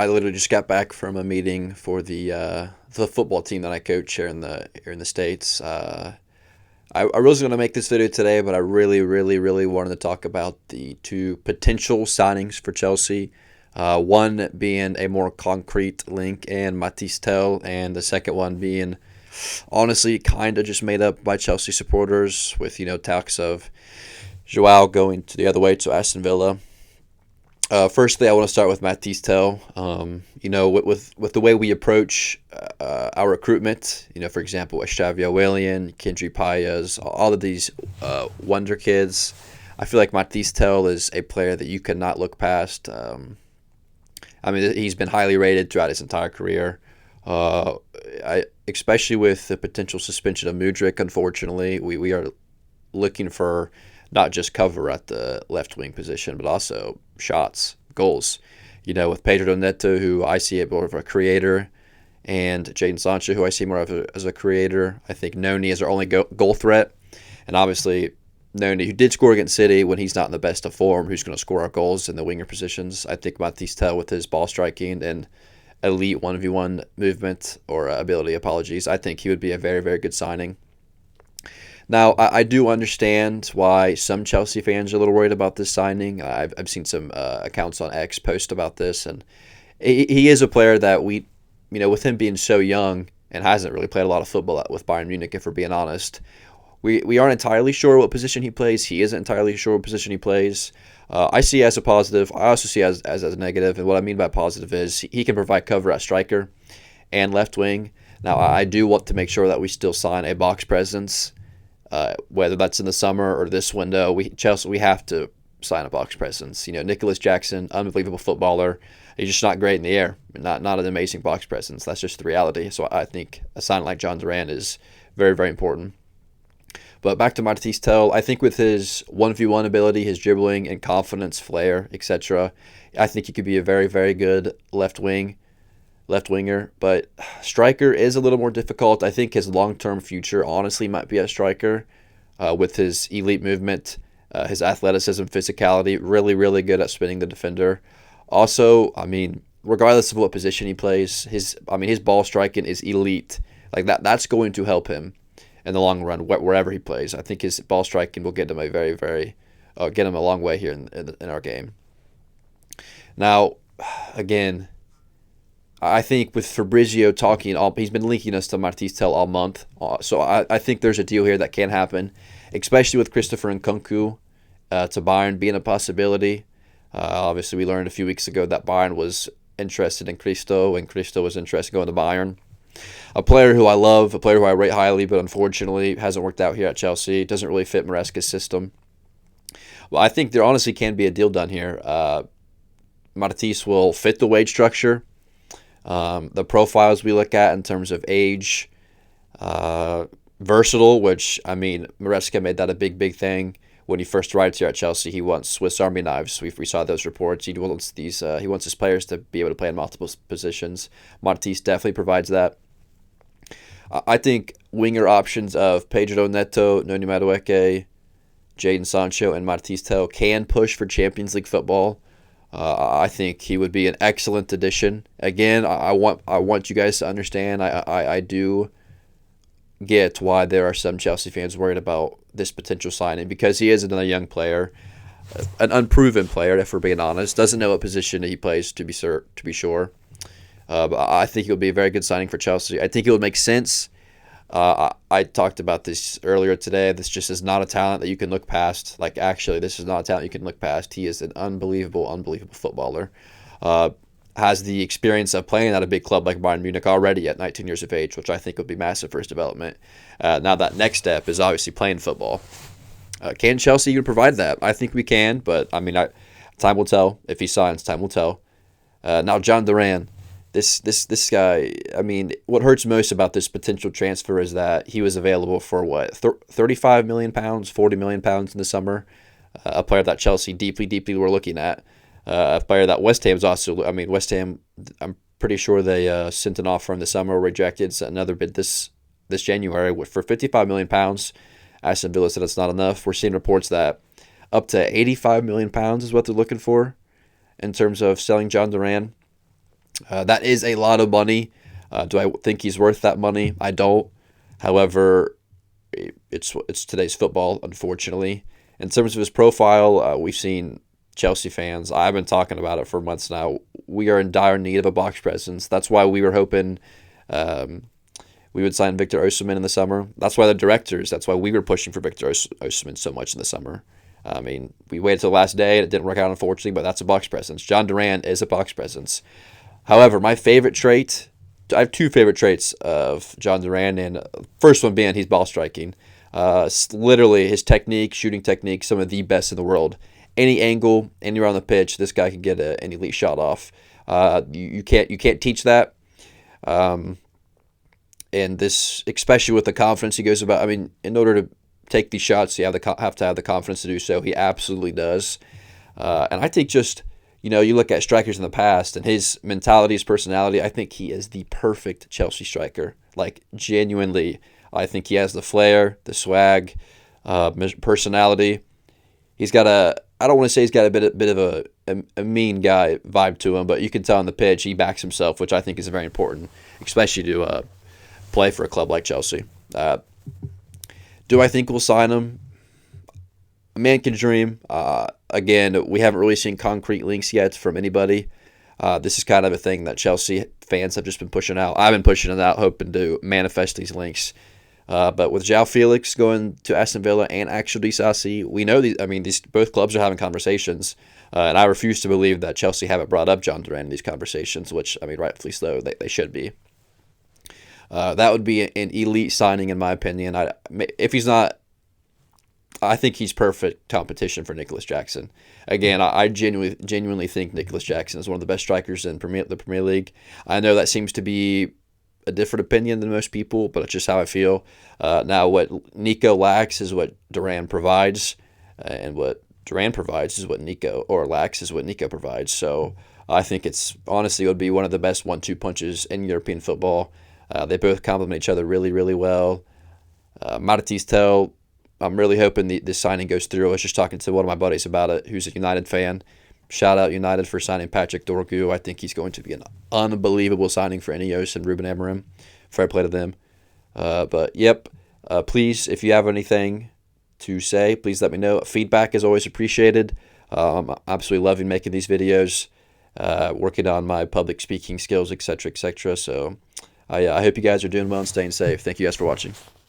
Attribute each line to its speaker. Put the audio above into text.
Speaker 1: I literally just got back from a meeting for the football team that I coach here in the states. I was going to make this video today, but I really, really, really wanted to talk about the two potential signings for Chelsea. One being a more concrete link in Mathys Tel, and the second one being honestly kind of just made up by Chelsea supporters with talks of Joao going to the other way to Aston Villa. Firstly, I want to start with Mathys Tel. With the way we approach our recruitment, for example, Xavier Willian, Kendry Paez, all of these wonder kids, I feel like Mathys Tel is a player that you cannot look past. He's been highly rated throughout his entire career. Especially with the potential suspension of Mudryk, unfortunately, we are looking for not just cover at the left wing position, but also shots, goals. With Pedro Neto, who I see more of a creator, and Jadon Sancho, who I see more as a creator. I think Noni is our only goal threat. And obviously, Noni, who did score against City when he's not in the best of form, who's going to score our goals in the winger positions. I think Mathys Tel, with his ball striking and elite 1v1 movement or ability, I think he would be a very, very good signing. Now, I do understand why some Chelsea fans are a little worried about this signing. I've seen some accounts on X post about this, and he is a player that with him being so young and hasn't really played a lot of football with Bayern Munich, if we're being honest, we aren't entirely sure what position he plays. He isn't entirely sure what position he plays. I see as a positive. I also see as a negative, and what I mean by positive is he can provide cover at striker and left wing. Now, I do want to make sure that we still sign a box presence. Whether that's in the summer or this window, we have to sign a box presence. Nicholas Jackson, unbelievable footballer. He's just not great in the air. Not an amazing box presence. That's just the reality. So I think a sign like Jhon Duran is very, very important. But back to Mathys Tel, I think with his 1v1 ability, his dribbling and confidence, flair, etc., I think he could be a very, very good left winger. But striker is a little more difficult. I think his long-term future honestly might be a striker with his elite movement, his athleticism, physicality, really, really good at spinning the defender. Also, regardless of what position he plays, his ball striking is elite. Like that's going to help him in the long run wherever he plays. I think his ball striking will get him get him a long way here in our game. Now, again, I think with Fabrizio he's been linking us to Mathys Tel all month. So I think there's a deal here that can happen, especially with Christopher Nkunku to Bayern being a possibility. Obviously, we learned a few weeks ago that Bayern was interested in Christo, and Christo was interested in going to Bayern. A player who I love, a player who I rate highly, but unfortunately hasn't worked out here at Chelsea. Doesn't really fit Maresca's system. Well, I think there honestly can be a deal done here. Mathys will fit the wage structure. The profiles we look at in terms of age, versatile, which Maresca made that a big, big thing when he first arrived here at Chelsea. He wants Swiss Army knives. We saw those reports. He wants he wants his players to be able to play in multiple positions. Mathys definitely provides that. I think winger options of Pedro Neto, Noni Madueke, Jadon Sancho, and Mathys Tel can push for Champions League football. I think he would be an excellent addition. Again, I want you guys to understand. I do get why there are some Chelsea fans worried about this potential signing, because he is another young player, an unproven player, if we're being honest. Doesn't know what position he plays to be sure. But I think it would be a very good signing for Chelsea. I think it would make sense. I talked about this earlier today. This just is not a talent that you can look past. This is not a talent you can look past. He is an unbelievable footballer. Has the experience of playing at a big club like Bayern Munich already at 19 years of age, which I think would be massive for his development. Now that next step is obviously playing football. Can Chelsea even provide that? I think we can, but time will tell. If he signs, time will tell. Now, Jhon Duran. This guy, what hurts most about this potential transfer is that he was available for 35 million pounds, 40 million pounds in the summer. A player that Chelsea deeply were looking at. A player that West Ham's also. West Ham, I'm pretty sure they sent an offer in the summer, rejected another bid this January for 55 million pounds. Aston Villa said it's not enough. We're seeing reports that up to 85 million pounds is what they're looking for in terms of selling Jhon Duran. That is a lot of money. Do I think he's worth that money? I don't. However, it's today's football, unfortunately. In terms of his profile, we've seen Chelsea fans. I've been talking about it for months now. We are in dire need of a box presence. That's why we were hoping we would sign Victor Osimhen in the summer. That's why the directors. That's why we were pushing for Victor Osimhen so much in the summer. I mean, we waited till the last day and it didn't work out, unfortunately, but that's a box presence. Jhon Duran is a box presence. However, my favorite trait, I have two favorite traits of Jhon Duran, and first one being he's ball striking. Literally, his technique, shooting technique, some of the best in the world. Any angle, anywhere on the pitch, this guy can get an elite shot off. You can't teach that. And this, especially with the confidence he goes about. I mean, in order to take these shots, you have to have the confidence to do so. He absolutely does. And I think just, you look at strikers in the past and his mentality, his personality, I think he is the perfect Chelsea striker. Like, genuinely, I think he has the flair, the swag, personality. He's got I don't want to say he's got a bit of a mean guy vibe to him, but you can tell on the pitch he backs himself, which I think is very important, especially to play for a club like Chelsea. Do I think we'll sign him? A man can dream. Again, we haven't really seen concrete links yet from anybody. This is kind of a thing that Chelsea fans have just been pushing out. I've been pushing it out, hoping to manifest these links. But with João Felix going to Aston Villa and Axel Disasi, we know these both clubs are having conversations, and I refuse to believe that Chelsea haven't brought up Jhon Duran in these conversations, which, rightfully so, they should be. That would be an elite signing, in my opinion. If he's not, I think he's perfect competition for Nicholas Jackson. Again, I genuinely think Nicholas Jackson is one of the best strikers in the Premier League. I know that seems to be a different opinion than most people, but it's just how I feel. Now, what Nico lacks is what Duran provides, and what Duran provides is what Nico provides. So I think it would be one of the best 1-2 punches in European football. They both complement each other really, really well. Mathys Tel, I'm really hoping this signing goes through. I was just talking to one of my buddies about it, who's a United fan. Shout out United for signing Patrick Dorgu. I think he's going to be an unbelievable signing for Ineos and Ruben Amorim. Fair play to them. But yep, please, if you have anything to say, please let me know. Feedback is always appreciated. I'm absolutely loving making these videos, working on my public speaking skills, etc., etc. So I hope you guys are doing well and staying safe. Thank you guys for watching.